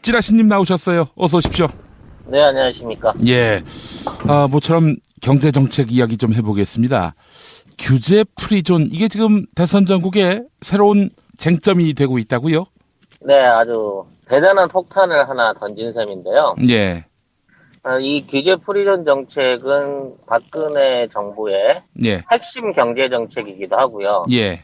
찌라시님 나오셨어요. 어서 오십시오. 네, 안녕하십니까. 예. 모처럼 경제정책 이야기 좀 해보겠습니다. 규제 프리존, 이게 지금 대선 전국에 새로운 쟁점이 되고 있다고요? 네, 아주 대단한 폭탄을 하나 던진 셈인데요. 예. 이 규제 프리존 정책은 박근혜 정부의 예. 핵심 경제 정책이기도 하고요. 예.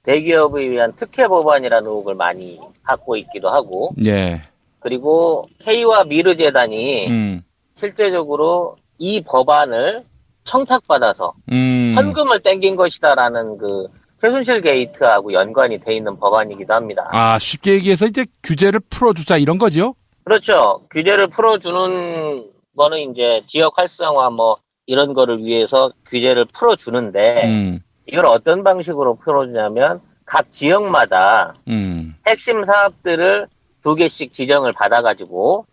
대기업을 위한 특혜 법안이라는 의혹을 많이 갖고 있기도 하고, 예. 그리고 K와 미르 재단이 실제적으로 이 법안을 청탁받아서 현금을 땡긴 것이다라는 그 최순실 게이트하고 연관이 돼 있는 법안이기도 합니다. 쉽게 얘기해서 이제 규제를 풀어주자 이런 거죠? 그렇죠. 규제를 풀어주는 거는 이제 지역 활성화 뭐 이런 거를 위해서 규제를 풀어주는데 이걸 어떤 방식으로 풀어주냐면 각 지역마다 핵심 사업들을 2개씩 지정을 받아가지고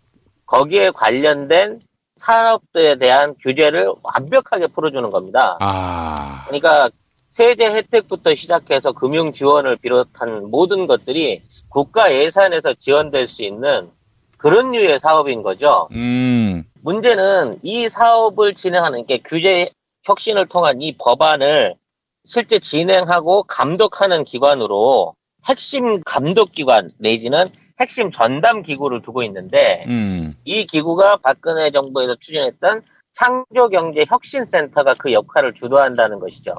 거기에 관련된 사업들에 대한 규제를 완벽하게 풀어주는 겁니다. 그러니까 세제 혜택부터 시작해서 금융 지원을 비롯한 모든 것들이 국가 예산에서 지원될 수 있는 그런 류의 사업인 거죠. 문제는 이 사업을 진행하는 게 규제 혁신을 통한 이 법안을 실제 진행하고 감독하는 기관으로 핵심 감독기관 내지는 핵심 전담기구를 두고 있는데 이 기구가 박근혜 정부에서 추진했던 창조경제혁신센터가 그 역할을 주도한다는 것이죠.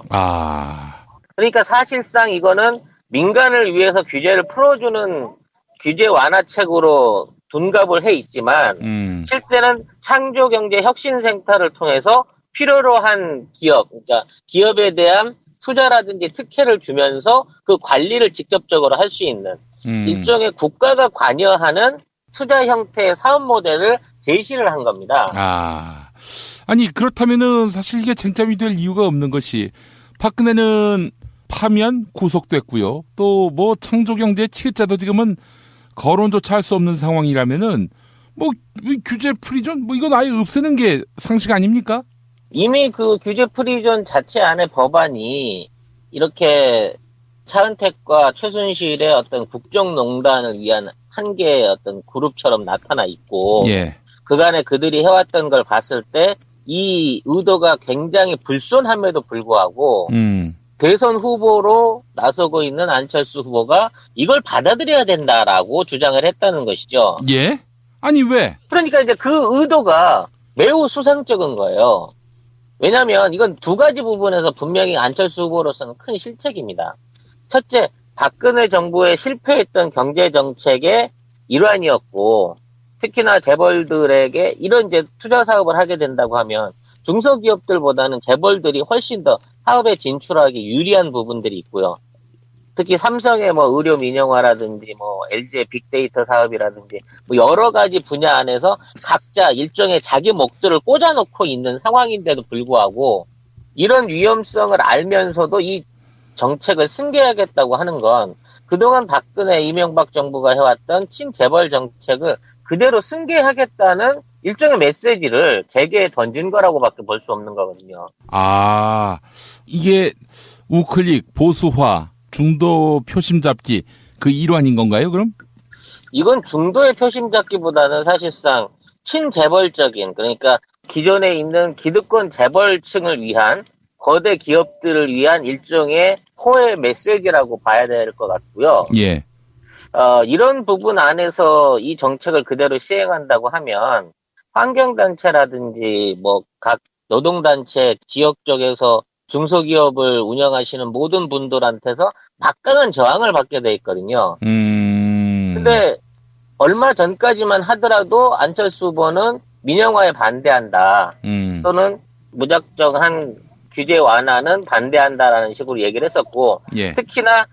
그러니까 사실상 이거는 민간을 위해서 규제를 풀어주는 규제 완화책으로 둔갑을 해 있지만 실제는 창조경제혁신센터를 통해서 필요로 한 기업, 그러니까 기업에 대한 투자라든지 특혜를 주면서 그 관리를 직접적으로 할 수 있는 일종의 국가가 관여하는 투자 형태의 사업 모델을 제시를 한 겁니다. 아니 그렇다면은 사실 이게 쟁점이 될 이유가 없는 것이 박근혜는 파면 구속됐고요. 또 뭐 창조경제 치읓자도 지금은 거론조차 할 수 없는 상황이라면은 뭐 규제 프리존 뭐 이건 아예 없애는 게 상식 아닙니까? 이미 그 규제 프리존 자체 안에 법안이 이렇게 차은택과 최순실의 어떤 국정농단을 위한 한 개의 어떤 그룹처럼 나타나 있고 그간에 그들이 해왔던 걸 봤을 때 이 의도가 굉장히 불손함에도 불구하고 대선 후보로 나서고 있는 안철수 후보가 이걸 받아들여야 된다라고 주장을 했다는 것이죠. 예? 아니 왜? 그러니까 이제 그 의도가 매우 수상쩍은 거예요. 왜냐하면 이건 두 가지 부분에서 분명히 안철수 후보로서는 큰 실책입니다. 첫째, 박근혜 정부의 실패했던 경제정책의 일환이었고 특히나 재벌들에게 이런 이제 투자 사업을 하게 된다고 하면 중소기업들보다는 재벌들이 훨씬 더 사업에 진출하기 유리한 부분들이 있고요. 특히 삼성의 뭐 의료 민영화라든지 뭐 LG의 빅데이터 사업이라든지 뭐 여러 가지 분야 안에서 각자 일종의 자기 목줄을 꽂아놓고 있는 상황인데도 불구하고 이런 위험성을 알면서도 이 정책을 승계하겠다고 하는 건 그동안 박근혜 이명박 정부가 해왔던 친재벌 정책을 그대로 승계하겠다는 일종의 메시지를 재계에 던진 거라고밖에 볼 수 없는 거거든요. 이게 우클릭, 보수화, 중도 표심 잡기 그 일환인 건가요, 그럼? 이건 중도의 표심 잡기보다는 사실상 친재벌적인, 그러니까 기존에 있는 기득권 재벌층을 위한 거대 기업들을 위한 일종의 호의 메시지라고 봐야 될 것 같고요. 예. 이런 부분 안에서 이 정책을 그대로 시행한다고 하면 환경단체라든지 뭐 각 노동단체 지역 쪽에서 중소기업을 운영하시는 모든 분들한테서 막강한 저항을 받게 돼 있거든요. 근데 얼마 전까지만 하더라도 안철수 후보는 민영화에 반대한다. 또는 무작정한 규제 완화는 반대한다라는 식으로 얘기를 했었고 특히나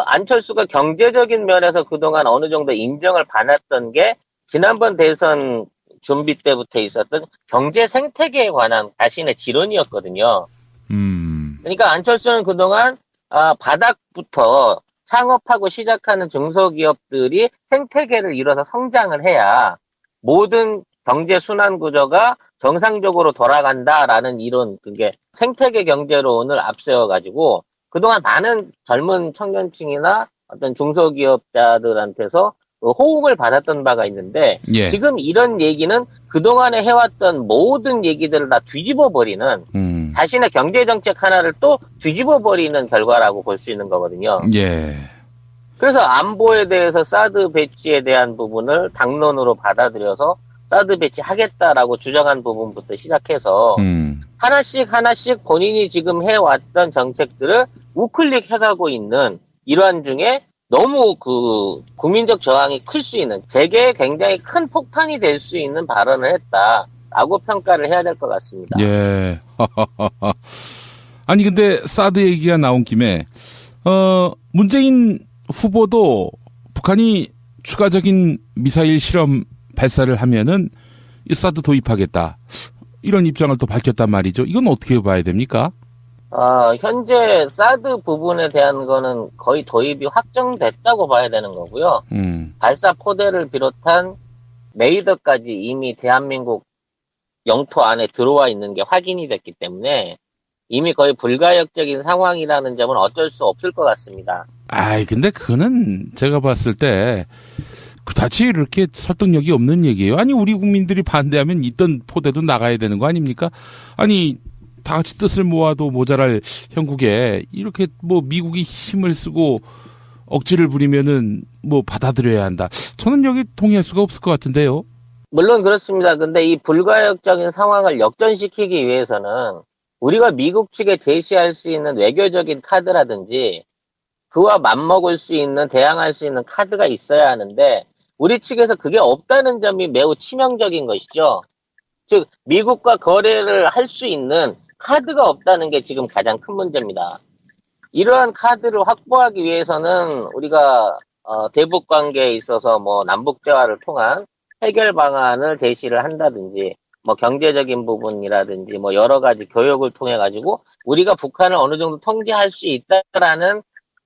안철수가 경제적인 면에서 그동안 어느 정도 인정을 받았던 게 지난번 대선 준비 때부터 있었던 경제 생태계에 관한 자신의 지론이었거든요. 그러니까 안철수는 그동안 바닥부터 창업하고 시작하는 중소기업들이 생태계를 이뤄서 성장을 해야 모든 경제 순환 구조가 정상적으로 돌아간다라는 이론, 그게 생태계 경제론을 앞세워가지고 그동안 많은 젊은 청년층이나 어떤 중소기업자들한테서 호응을 받았던 바가 있는데 예. 지금 이런 얘기는 그동안에 해왔던 모든 얘기들을 다 뒤집어버리는 자신의 경제정책 하나를 또 뒤집어버리는 결과라고 볼 수 있는 거거든요. 예. 그래서 안보에 대해서 사드 배치에 대한 부분을 당론으로 받아들여서 사드 배치하겠다라고 주장한 부분부터 시작해서 하나씩 본인이 지금 해왔던 정책들을 우클릭 해가고 있는 일환 중에 너무 그 국민적 저항이 클 수 있는 재계에 굉장히 큰 폭탄이 될 수 있는 발언을 했다라고 평가를 해야 될 것 같습니다. 예. 아니 근데 사드 얘기가 나온 김에 문재인 후보도 북한이 추가적인 미사일 실험 발사를 하면은 이 사드 도입하겠다 이런 입장을 또 밝혔단 말이죠. 이건 어떻게 봐야 됩니까? 현재 사드 부분에 대한 거는 거의 도입이 확정됐다고 봐야 되는 거고요. 발사 포대를 비롯한 레이더까지 이미 대한민국 영토 안에 들어와 있는 게 확인이 됐기 때문에 이미 거의 불가역적인 상황이라는 점은 어쩔 수 없을 것 같습니다. 근데 그거는 제가 봤을 때 그다지 이렇게 설득력이 없는 얘기예요. 아니 우리 국민들이 반대하면 있던 포대도 나가야 되는 거 아닙니까? 아니 다 같이 뜻을 모아도 모자랄 형국에 이렇게 뭐 미국이 힘을 쓰고 억지를 부리면은 뭐 받아들여야 한다. 저는 여기 동의할 수가 없을 것 같은데요. 물론 그렇습니다. 근데 이 불가역적인 상황을 역전시키기 위해서는 우리가 미국 측에 제시할 수 있는 외교적인 카드라든지 그와 맞먹을 수 있는, 대항할 수 있는 카드가 있어야 하는데 우리 측에서 그게 없다는 점이 매우 치명적인 것이죠. 즉 미국과 거래를 할 수 있는 카드가 없다는 게 지금 가장 큰 문제입니다. 이러한 카드를 확보하기 위해서는 우리가 대북 관계에 있어서 뭐 남북 대화를 통한 해결 방안을 제시를 한다든지 뭐 경제적인 부분이라든지 뭐 여러 가지 교역을 통해 가지고 우리가 북한을 어느 정도 통제할 수 있다라는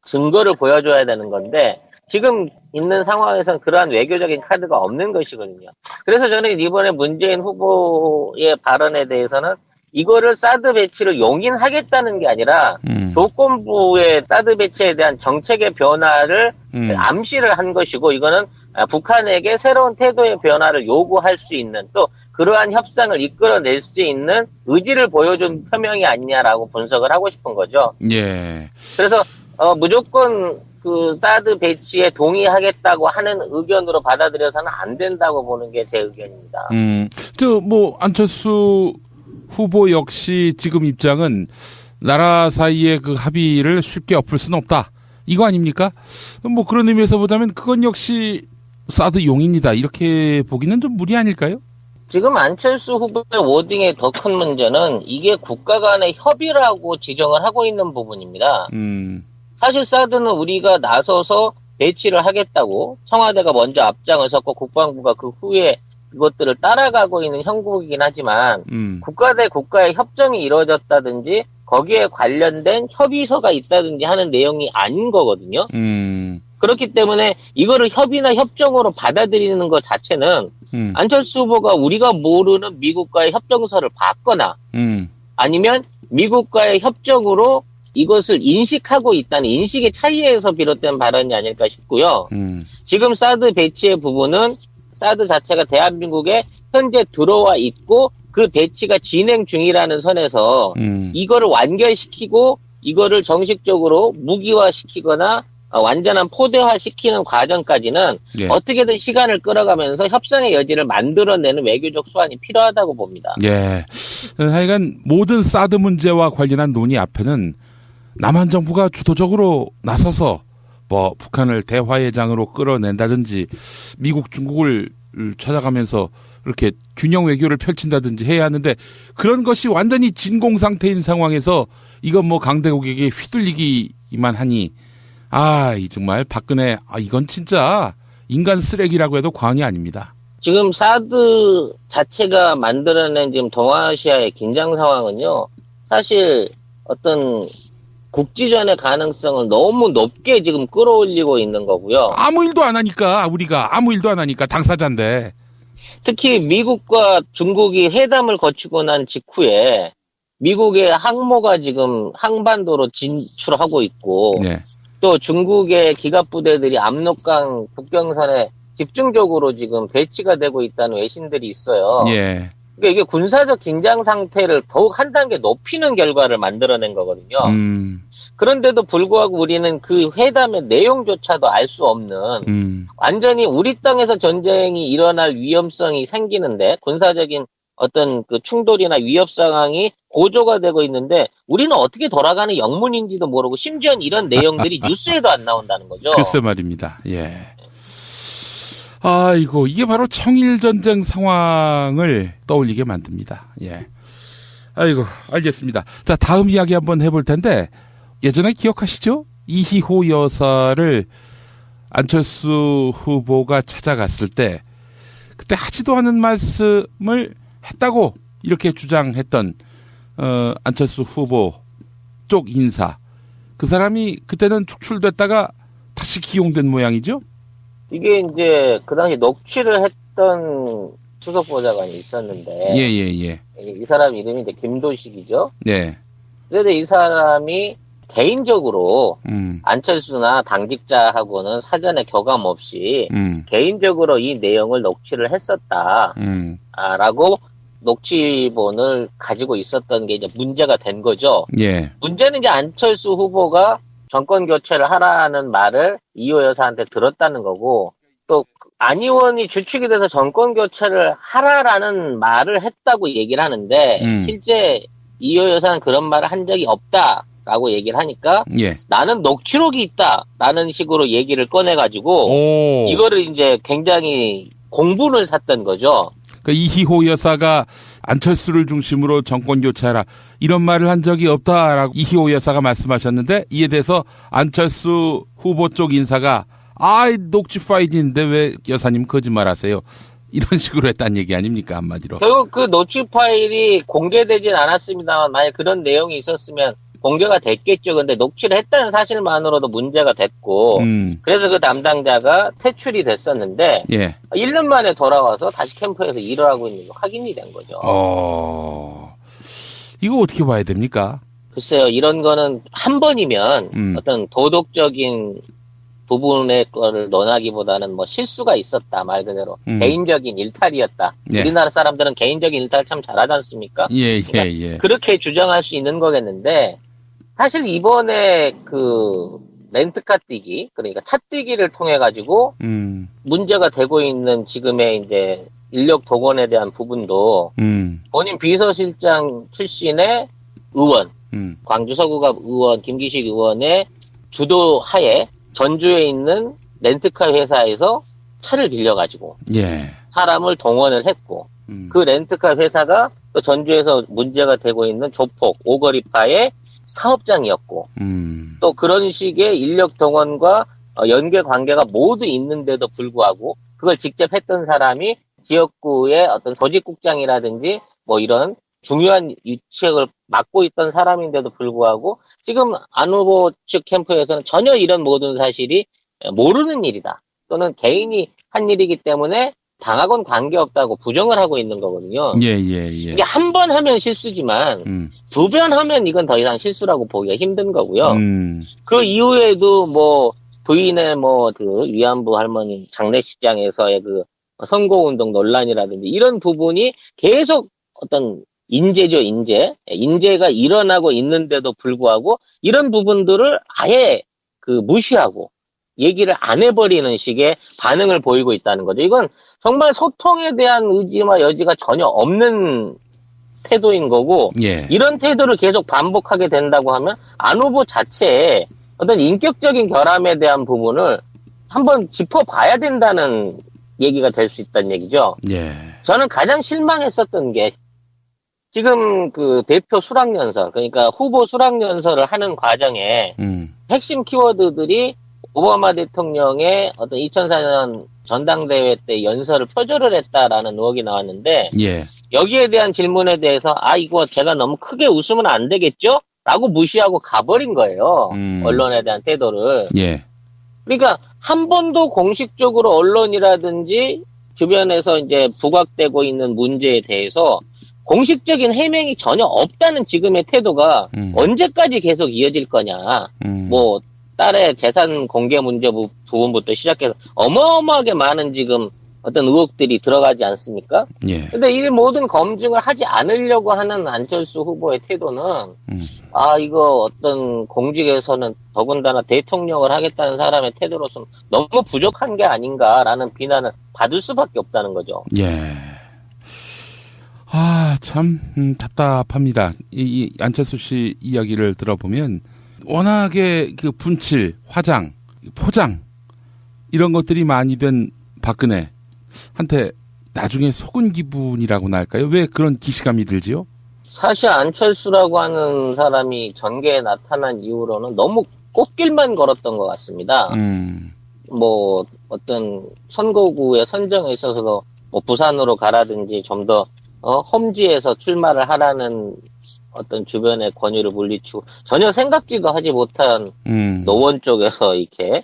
증거를 보여줘야 되는 건데 지금 있는 상황에서는 그러한 외교적인 카드가 없는 것이거든요. 그래서 저는 이번에 문재인 후보의 발언에 대해서는 이거를 사드 배치를 용인하겠다는 게 아니라 조건부의 사드 배치에 대한 정책의 변화를 암시를 한 것이고 이거는 북한에게 새로운 태도의 변화를 요구할 수 있는 또 그러한 협상을 이끌어낼 수 있는 의지를 보여준 표명이 아니냐라고 분석을 하고 싶은 거죠. 예. 그래서 무조건 그 사드 배치에 동의하겠다고 하는 의견으로 받아들여서는 안 된다고 보는 게 제 의견입니다. 안철수 후보 역시 지금 입장은 나라 사이의 그 합의를 쉽게 엎을 수는 없다. 이거 아닙니까? 뭐 그런 의미에서 보자면 그건 역시 사드 용인이다. 이렇게 보기는 좀 무리 아닐까요? 지금 안철수 후보의 워딩의 더 큰 문제는 이게 국가 간의 협의라고 지정을 하고 있는 부분입니다. 사실 사드는 우리가 나서서 배치를 하겠다고 청와대가 먼저 앞장을 섰고 국방부가 그 후에 그것들을 따라가고 있는 형국이긴 하지만 국가 대 국가의 협정이 이루어졌다든지 거기에 관련된 협의서가 있다든지 하는 내용이 아닌 거거든요. 그렇기 때문에 이거를 협의나 협정으로 받아들이는 것 자체는 안철수 후보가 우리가 모르는 미국과의 협정서를 봤거나 아니면 미국과의 협정으로 이것을 인식하고 있다는 인식의 차이에서 비롯된 발언이 아닐까 싶고요. 지금 사드 배치의 부분은 사드 자체가 대한민국에 현재 들어와 있고 그 배치가 진행 중이라는 선에서 이거를 완결시키고 이거를 정식적으로 무기화시키거나 완전한 포대화시키는 과정까지는 어떻게든 시간을 끌어가면서 협상의 여지를 만들어내는 외교적 수완이 필요하다고 봅니다. 예. 하여간 모든 사드 문제와 관련한 논의 앞에는 남한 정부가 주도적으로 나서서 뭐 북한을 대화의 장으로 끌어낸다든지 미국 중국을 찾아가면서 이렇게 균형 외교를 펼친다든지 해야 하는데 그런 것이 완전히 진공 상태인 상황에서 이건 뭐 강대국에게 휘둘리기만 하니 이 정말 박근혜 이건 진짜 인간 쓰레기라고 해도 과언이 아닙니다. 지금 사드 자체가 만들어낸 지금 동아시아의 긴장 상황은요. 사실 어떤 국지전의 가능성을 너무 높게 지금 끌어올리고 있는 거고요. 아무 일도 안 하니까 우리가 아무 일도 안 하니까 당사자인데. 특히 미국과 중국이 회담을 거치고 난 직후에 미국의 항모가 지금 항반도로 진출하고 있고 또 중국의 기갑부대들이 압록강 국경선에 집중적으로 지금 배치가 되고 있다는 외신들이 있어요. 예. 그러니까 이게 군사적 긴장 상태를 더욱 한 단계 높이는 결과를 만들어낸 거거든요. 그런데도 불구하고 우리는 그 회담의 내용조차도 알 수 없는 완전히 우리 땅에서 전쟁이 일어날 위험성이 생기는데 군사적인 어떤 그 충돌이나 위협 상황이 고조가 되고 있는데 우리는 어떻게 돌아가는 영문인지도 모르고 심지어 이런 내용들이 뉴스에도 안 나온다는 거죠. 글쎄 말입니다. 예. 아이고, 이게 바로 청일전쟁 상황을 떠올리게 만듭니다. 예. 아이고, 알겠습니다. 자, 다음 이야기 한번 해볼 텐데, 예전에 기억하시죠? 이희호 여사를 안철수 후보가 찾아갔을 때, 그때 하지도 않은 말씀을 했다고 이렇게 주장했던, 안철수 후보 쪽 인사. 그 사람이 그때는 축출됐다가 다시 기용된 모양이죠? 이게 이제 그 당시 녹취를 했던 수석보좌관이 있었는데 예. 이 사람 이름이 이제 김도식이죠. 네. 그래서 이 사람이 개인적으로 안철수나 당직자하고는 사전에 교감 없이 개인적으로 이 내용을 녹취를 했었다라고 녹취본을 가지고 있었던 게 이제 문제가 된 거죠. 예. 문제는 이제 안철수 후보가 정권 교체를 하라는 말을 이호 여사한테 들었다는 거고, 또 안 의원이 주축이 돼서 정권 교체를 하라라는 말을 했다고 얘기를 하는데 실제 이호 여사는 그런 말을 한 적이 없다라고 얘기를 하니까 예. 나는 녹취록이 있다라는 식으로 얘기를 꺼내가지고 이거를 이제 굉장히 공분을 샀던 거죠. 그 이희호 여사가 안철수를 중심으로 정권 교체하라 이런 말을 한 적이 없다라고 이희호 여사가 말씀하셨는데 이에 대해서 안철수 후보 쪽 인사가 녹취 파일인데 왜 여사님 거짓말하세요? 이런 식으로 했다는 얘기 아닙니까, 한마디로? 결국 그 녹취 파일이 공개되진 않았습니다만 만약 그런 내용이 있었으면 공개가 됐겠죠. 근데 녹취를 했다는 사실만으로도 문제가 됐고 그래서 그 담당자가 퇴출이 됐었는데 예. 1년 만에 돌아와서 다시 캠프에서 일을 하고 있는 게 확인이 된 거죠. 이거 어떻게 봐야 됩니까? 글쎄요. 이런 거는 한 번이면 어떤 도덕적인 부분의 거를 논하기보다는 뭐 실수가 있었다 말 그대로 개인적인 일탈이었다. 예. 우리나라 사람들은 개인적인 일탈 참 잘하지 않습니까? 예. 그렇게 주장할 수 있는 거겠는데 사실 이번에 그 렌트카 뛰기 그러니까 차 뛰기를 통해 가지고 문제가 되고 있는 지금의 이제 인력 동원에 대한 부분도 본인 비서실장 출신의 의원 광주 서구갑 의원 김기식 의원의 주도하에 전주에 있는 렌트카 회사에서 차를 빌려가지고 예. 사람을 동원을 했고 그 렌트카 회사가 또 전주에서 문제가 되고 있는 조폭 오거리파의 사업장이었고 또 그런 식의 인력 동원과 연계 관계가 모두 있는데도 불구하고 그걸 직접 했던 사람이 지역구의 어떤 조직국장이라든지 뭐 이런 중요한 위치를 맡고 있던 사람인데도 불구하고 지금 안 후보 측 캠프에서는 전혀 이런 모든 사실이 모르는 일이다. 또는 개인이 한 일이기 때문에 당하고는 관계없다고 부정을 하고 있는 거거든요. 예. 이게 한 번 하면 실수지만 두 번 하면 이건 더 이상 실수라고 보기가 힘든 거고요. 그 이후에도 뭐 부인의 뭐 그 위안부 할머니 장례식장에서의 그 선거운동 논란이라든지 이런 부분이 계속 어떤 인재죠, 인재가 일어나고 있는데도 불구하고 이런 부분들을 아예 그 무시하고 얘기를 안 해버리는 식의 반응을 보이고 있다는 거죠. 이건 정말 소통에 대한 의지와 여지가 전혀 없는 태도인 거고 예. 이런 태도를 계속 반복하게 된다고 하면 안 후보 자체에 어떤 인격적인 결함에 대한 부분을 한번 짚어봐야 된다는 얘기가 될 수 있다는 얘기죠. 예. 저는 가장 실망했었던 게 지금 그 대표 수락연설, 그러니까 후보 수락연설을 하는 과정에 핵심 키워드들이 오바마 대통령의 어떤 2004년 전당대회 때 연설을 표절을 했다라는 의혹이 나왔는데 예. 여기에 대한 질문에 대해서 이거 제가 너무 크게 웃으면 안 되겠죠? 라고 무시하고 가버린 거예요. 언론에 대한 태도를. 예. 그러니까 한 번도 공식적으로 언론이라든지 주변에서 이제 부각되고 있는 문제에 대해서 공식적인 해명이 전혀 없다는 지금의 태도가 언제까지 계속 이어질 거냐. 뭐 딸의 재산 공개 문제 부분부터 시작해서 어마어마하게 많은 지금 어떤 의혹들이 들어가지 않습니까? 예. 근데 이 모든 검증을 하지 않으려고 하는 안철수 후보의 태도는, 이거 어떤 공직에서는 더군다나 대통령을 하겠다는 사람의 태도로서는 너무 부족한 게 아닌가라는 비난을 받을 수밖에 없다는 거죠. 예. 참, 답답합니다. 이 안철수 씨 이야기를 들어보면, 워낙에 그 분칠, 화장, 포장, 이런 것들이 많이 된 박근혜 한테 나중에 속은 기분이라고나 할까요? 왜 그런 기시감이 들지요? 사실 안철수라고 하는 사람이 전개에 나타난 이후로는 너무 꽃길만 걸었던 것 같습니다. 뭐 어떤 선거구의 선정에 있어서도 뭐 부산으로 가라든지 좀 더 험지에서 출마를 하라는 어떤 주변의 권유를 물리치고 전혀 생각지도 하지 못한 노원 쪽에서 이렇게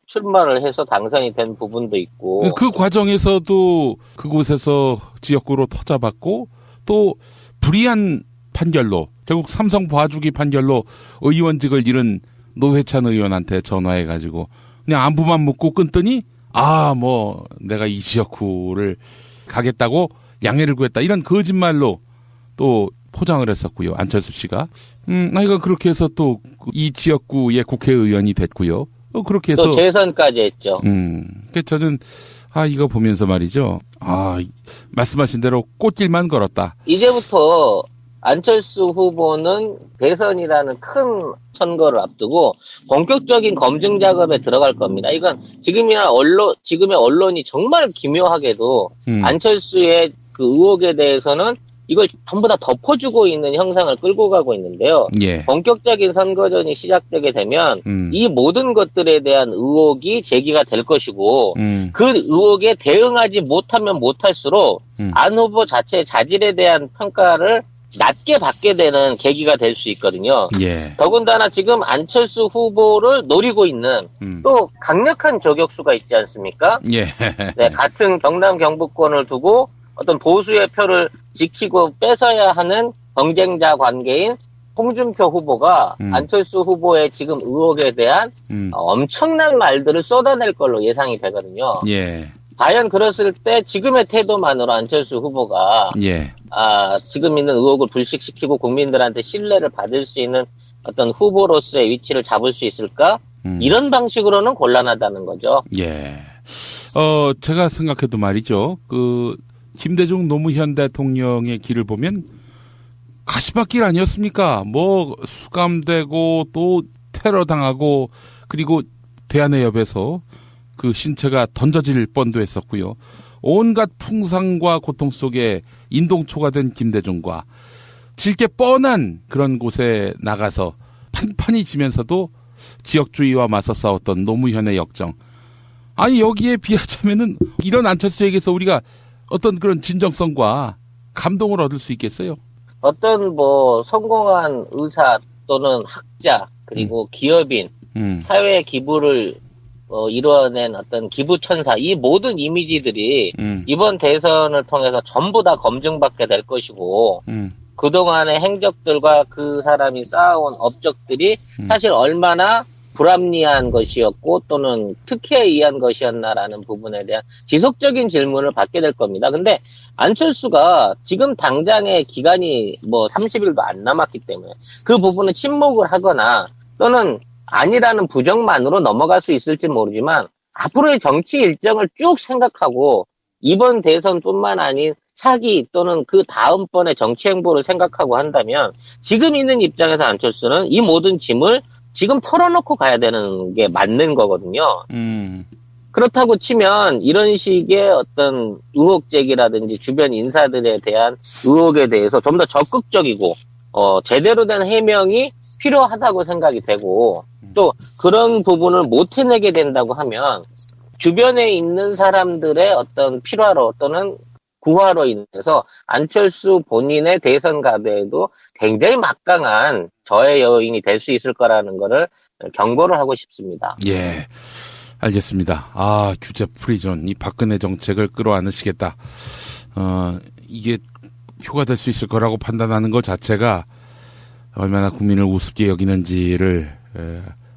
출마를 해서 당선이 된 부분도 있고, 그 과정에서도 그곳에서 지역구로 터잡았고 또 불이한 판결로 결국 삼성 봐주기 판결로 의원직을 잃은 노회찬 의원한테 전화해가지고 그냥 안부만 묻고 끊더니 뭐 내가 이 지역구를 가겠다고 양해를 구했다 이런 거짓말로 또 포장을 했었고요. 안철수 씨가 이거 그렇게 해서 또 이 지역구의 국회의원이 됐고요. 그렇게 해서 또 재선까지 했죠. 그래서 저는 이거 보면서 말이죠. 말씀하신 대로 꽃길만 걸었다. 이제부터 안철수 후보는 대선이라는 큰 선거를 앞두고 본격적인 검증 작업에 들어갈 겁니다. 이건 지금의 언론이 정말 기묘하게도 안철수의 그 의혹에 대해서는 이걸 전부 다 덮어주고 있는 형상을 끌고 가고 있는데요. 예. 본격적인 선거전이 시작되게 되면 이 모든 것들에 대한 의혹이 제기가 될 것이고 그 의혹에 대응하지 못하면 못할수록 안 후보 자체의 자질에 대한 평가를 낮게 받게 되는 계기가 될 수 있거든요. 예. 더군다나 지금 안철수 후보를 노리고 있는 또 강력한 저격수가 있지 않습니까? 예. 네, 같은 경남 경북권을 두고 어떤 보수의 표를 지키고 뺏어야 하는 경쟁자 관계인 홍준표 후보가 안철수 후보의 지금 의혹에 대한 엄청난 말들을 쏟아낼 걸로 예상이 되거든요. 예. 과연 그랬을 때 지금의 태도만으로 안철수 후보가 예. 지금 있는 의혹을 불식시키고 국민들한테 신뢰를 받을 수 있는 어떤 후보로서의 위치를 잡을 수 있을까? 이런 방식으로는 곤란하다는 거죠. 예. 제가 생각해도 말이죠. 김대중 노무현 대통령의 길을 보면 가시밭길 아니었습니까? 뭐 수감되고 또 테러 당하고 그리고 대한해협에서 그 신체가 던져질 뻔도 했었고요. 온갖 풍상과 고통 속에 인동초가 된 김대중과 질게 뻔한 그런 곳에 나가서 판판이 지면서도 지역주의와 맞서 싸웠던 노무현의 역정. 여기에 비하자면은 이런 안철수에게서 우리가 어떤 그런 진정성과 감동을 얻을 수 있겠어요? 어떤 성공한 의사 또는 학자 그리고 기업인 사회의 기부를 이루어낸 어떤 기부천사 이 모든 이미지들이 이번 대선을 통해서 전부 다 검증받게 될 것이고 그동안의 행적들과 그 사람이 쌓아온 업적들이 사실 얼마나 불합리한 것이었고 또는 특혜에 의한 것이었나라는 부분에 대한 지속적인 질문을 받게 될 겁니다. 근데 안철수가 지금 당장의 기간이 30일도 안 남았기 때문에 그 부분은 침묵을 하거나 또는 아니라는 부정만으로 넘어갈 수 있을지 모르지만 앞으로의 정치 일정을 쭉 생각하고 이번 대선뿐만 아닌 차기 또는 그 다음번의 정치 행보를 생각하고 한다면 지금 있는 입장에서 안철수는 이 모든 짐을 지금 털어놓고 가야 되는 게 맞는 거거든요. 그렇다고 치면 이런 식의 어떤 의혹 제기라든지 주변 인사들에 대한 의혹에 대해서 좀 더 적극적이고 제대로 된 해명이 필요하다고 생각이 되고 또 그런 부분을 못 해내게 된다고 하면 주변에 있는 사람들의 어떤 필화로 또는 구화로 인해서 안철수 본인의 대선 가도에도 굉장히 막강한 저해 요인이 될 수 있을 거라는 거를 경고를 하고 싶습니다. 예, 알겠습니다. 규제 프리존, 이 박근혜 정책을 끌어안으시겠다. 이게 표가 될 수 있을 거라고 판단하는 것 자체가 얼마나 국민을 우습게 여기는지를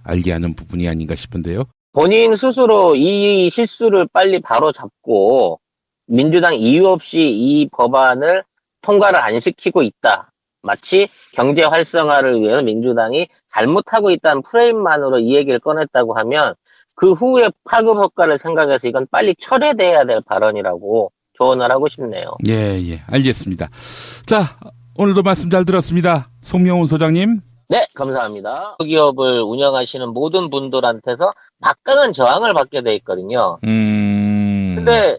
알게 하는 부분이 아닌가 싶은데요. 본인 스스로 이 실수를 빨리 바로 잡고 민주당 이유 없이 이 법안을 통과를 안 시키고 있다. 마치 경제 활성화를 위해서 민주당이 잘못하고 있다는 프레임만으로 이 얘기를 꺼냈다고 하면 그 후에 파급 효과를 생각해서 이건 빨리 철회돼야 될 발언이라고 조언을 하고 싶네요. 예, 예. 알겠습니다. 자, 오늘도 말씀 잘 들었습니다. 송명훈 소장님. 네, 감사합니다. 기업을 운영하시는 모든 분들한테서 막강한 저항을 받게 돼 있거든요. 근데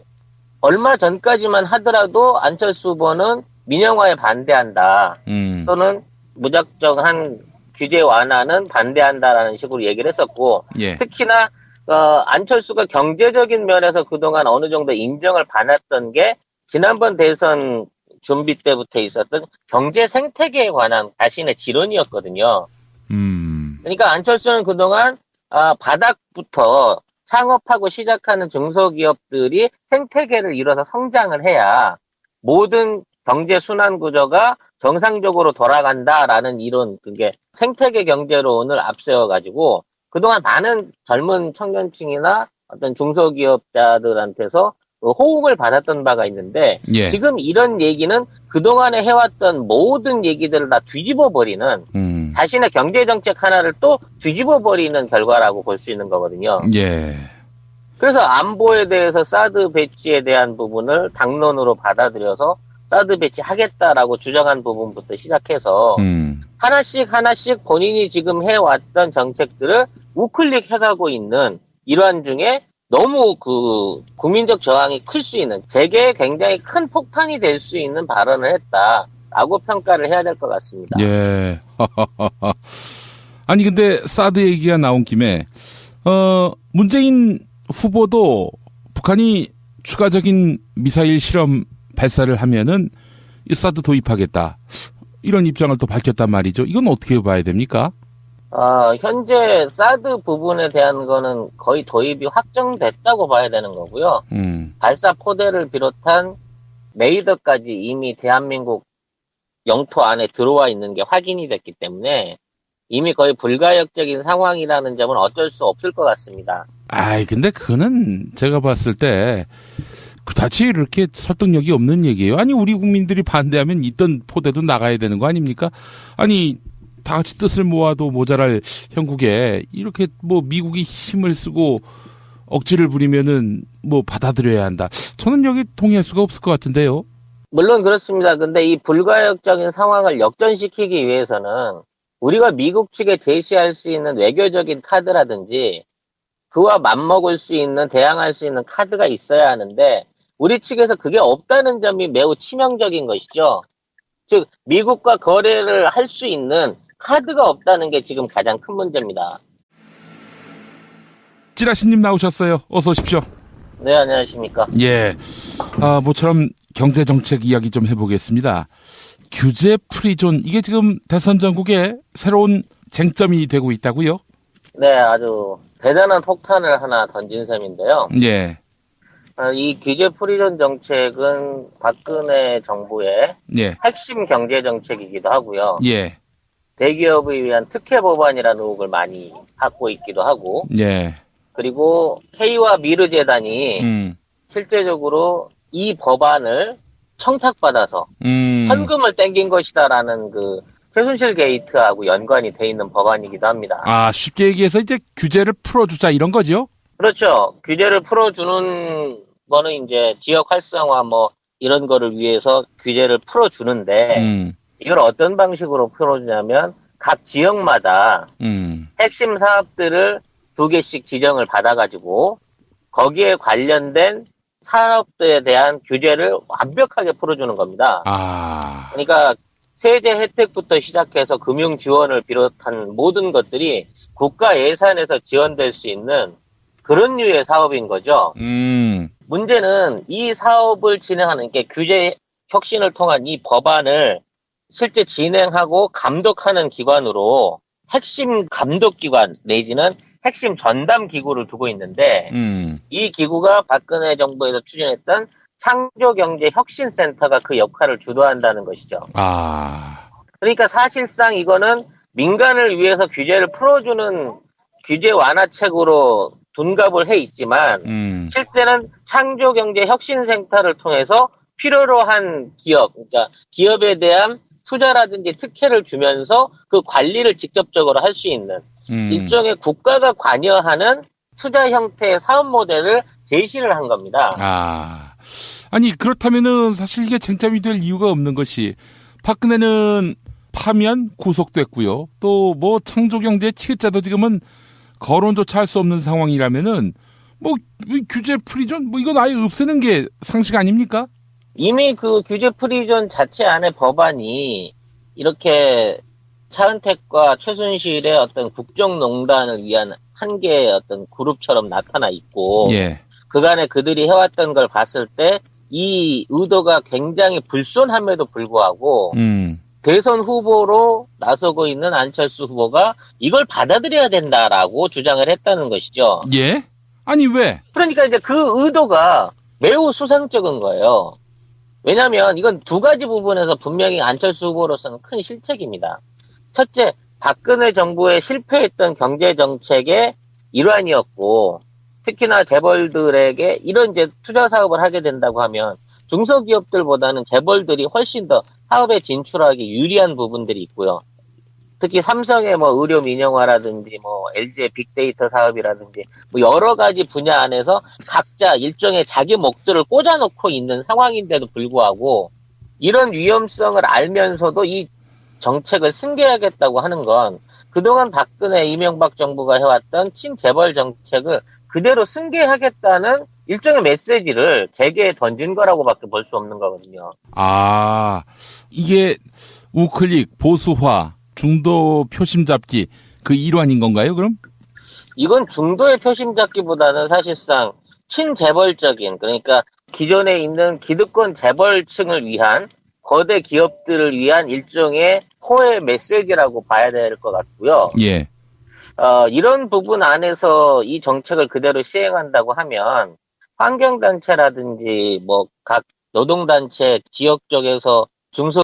얼마 전까지만 하더라도 안철수 후보는 민영화에 반대한다. 또는 무작정한 규제 완화는 반대한다라는 식으로 얘기를 했었고, 예. 특히나 안철수가 경제적인 면에서 그동안 어느 정도 인정을 받았던 게 지난번 대선 준비 때부터 있었던 경제 생태계에 관한 자신의 지론이었거든요. 그러니까 안철수는 그동안 바닥부터 창업하고 시작하는 중소기업들이 생태계를 이뤄서 성장을 해야 모든 경제 순환 구조가 정상적으로 돌아간다라는 이론, 그게 생태계 경제론을 앞세워가지고 그동안 많은 젊은 청년층이나 어떤 중소기업자들한테서 호응을 받았던 바가 있는데, 예. 지금 이런 얘기는 그동안에 해왔던 모든 얘기들을 다 뒤집어버리는, 자신의 경제정책 하나를 또 뒤집어버리는 결과라고 볼 수 있는 거거든요. 예. 그래서 안보에 대해서 사드 배치에 대한 부분을 당론으로 받아들여서 사드 배치하겠다라고 주장한 부분부터 시작해서 하나씩 본인이 지금 해왔던 정책들을 우클릭 해가고 있는 일환 중에 너무 국민적 저항이 클 수 있는, 재계에 굉장히 큰 폭탄이 될 수 있는 발언을 했다라고 평가를 해야 될 것 같습니다. 예. 아니, 근데 사드 얘기가 나온 김에, 문재인 후보도 북한이 추가적인 미사일 실험 발사를 하면은 이 사드 도입하겠다, 이런 입장을 또 밝혔단 말이죠. 이건 어떻게 봐야 됩니까? 현재 사드 부분에 대한 거는 거의 도입이 확정됐다고 봐야 되는 거고요. 발사 포대를 비롯한 레이더까지 이미 대한민국 영토 안에 들어와 있는 게 확인이 됐기 때문에 이미 거의 불가역적인 상황이라는 점은 어쩔 수 없을 것 같습니다. 근데 그거는 제가 봤을 때 그다지 이렇게 설득력이 없는 얘기예요. 아니, 우리 국민들이 반대하면 있던 포대도 나가야 되는 거 아닙니까? 아니, 다 같이 뜻을 모아도 모자랄 형국에 이렇게 미국이 힘을 쓰고 억지를 부리면은 받아들여야 한다. 저는 여기 동의할 수가 없을 것 같은데요. 물론 그렇습니다. 근데 이 불가역적인 상황을 역전시키기 위해서는 우리가 미국 측에 제시할 수 있는 외교적인 카드라든지 그와 맞먹을 수 있는, 대항할 수 있는 카드가 있어야 하는데, 우리 측에서 그게 없다는 점이 매우 치명적인 것이죠. 즉, 미국과 거래를 할 수 있는 카드가 없다는 게 지금 가장 큰 문제입니다. 찌라시님 나오셨어요. 어서 오십시오. 네, 안녕하십니까. 예. 모처럼 경제정책 이야기 좀 해보겠습니다. 규제 프리존, 이게 지금 대선 전국에 새로운 쟁점이 되고 있다고요? 네, 아주 대단한 폭탄을 하나 던진 셈인데요. 예. 이 규제 프리존 정책은 박근혜 정부의 예. 핵심 경제 정책이기도 하고요. 예. 대기업을 위한 특혜 법안이라는 의혹을 많이 갖고 있기도 하고, 예. 그리고 K와 미르 재단이 실제적으로 이 법안을 청탁받아서 현금을 땡긴 것이다라는 최순실 게이트하고 연관이 돼 있는 법안이기도 합니다. 쉽게 얘기해서 이제 규제를 풀어주자, 이런 거죠? 그렇죠. 규제를 풀어주는 거는 이제 지역 활성화 이런 거를 위해서 규제를 풀어주는데, 이걸 어떤 방식으로 풀어주냐면 각 지역마다 핵심 사업들을 2개씩 지정을 받아가지고 거기에 관련된 산업들에 대한 규제를 완벽하게 풀어주는 겁니다. 그러니까 세제 혜택부터 시작해서 금융 지원을 비롯한 모든 것들이 국가 예산에서 지원될 수 있는 그런 류의 사업인 거죠. 문제는 이 사업을 진행하는 게 규제 혁신을 통한 이 법안을 실제 진행하고 감독하는 기관으로 핵심 감독기관 내지는 핵심 전담기구를 두고 있는데, 이 기구가 박근혜 정부에서 추진했던 창조경제혁신센터가 그 역할을 주도한다는 것이죠. 그러니까 사실상 이거는 민간을 위해서 규제를 풀어주는 규제 완화책으로 둔갑을 해 있지만 실제는 창조경제혁신센터를 통해서 필요로 한 기업, 그러니까 기업에 대한 투자라든지 특혜를 주면서 그 관리를 직접적으로 할 수 있는 일종의 국가가 관여하는 투자 형태의 사업 모델을 제시를 한 겁니다. 아니 그렇다면은 사실 이게 쟁점이 될 이유가 없는 것이 박근혜는 파면 구속됐고요. 또 뭐 창조경제 치읓자도 지금은 거론조차 할 수 없는 상황이라면은 뭐 규제 프리존 뭐 이건 아예 없애는 게 상식 아닙니까? 이미 그 규제 프리존 자체 안에 법안이 이렇게 차은택과 최순실의 어떤 국정농단을 위한 한 개의 어떤 그룹처럼 나타나 있고, 예. 그간에 그들이 해왔던 걸 봤을 때 이 의도가 굉장히 불손함에도 불구하고 대선 후보로 나서고 있는 안철수 후보가 이걸 받아들여야 된다라고 주장을 했다는 것이죠. 예? 아니 왜? 그러니까 이제 그 의도가 매우 수상쩍은 거예요. 왜냐하면 이건 두 가지 부분에서 분명히 안철수 후보로서는 큰 실책입니다. 첫째, 박근혜 정부의 실패했던 경제정책의 일환이었고, 특히나 재벌들에게 이런 이제 투자 사업을 하게 된다고 하면 중소기업들보다는 재벌들이 훨씬 더 사업에 진출하기 유리한 부분들이 있고요. 특히 삼성의 뭐 의료 민영화라든지 뭐 LG의 빅데이터 사업이라든지 뭐 여러 가지 분야 안에서 각자 일종의 자기 목표를 꽂아놓고 있는 상황인데도 불구하고 이런 위험성을 알면서도 이 정책을 승계하겠다고 하는 건 그동안 박근혜 이명박 정부가 해왔던 친재벌 정책을 그대로 승계하겠다는 일종의 메시지를 재계에 던진 거라고밖에 볼 수 없는 거거든요. 이게 우클릭, 보수화, 중도 표심 잡기 그 일환인 건가요, 그럼? 이건 중도의 표심 잡기보다는 사실상 친재벌적인, 그러니까 기존에 있는 기득권 재벌층을 위한 거대 기업들을 위한 일종의 호의 메시지라고 봐야 될 것 같고요. 예. 이런 부분 안에서 이 정책을 그대로 시행한다고 하면 환경단체라든지 뭐 각 노동단체 지역 쪽에서 중소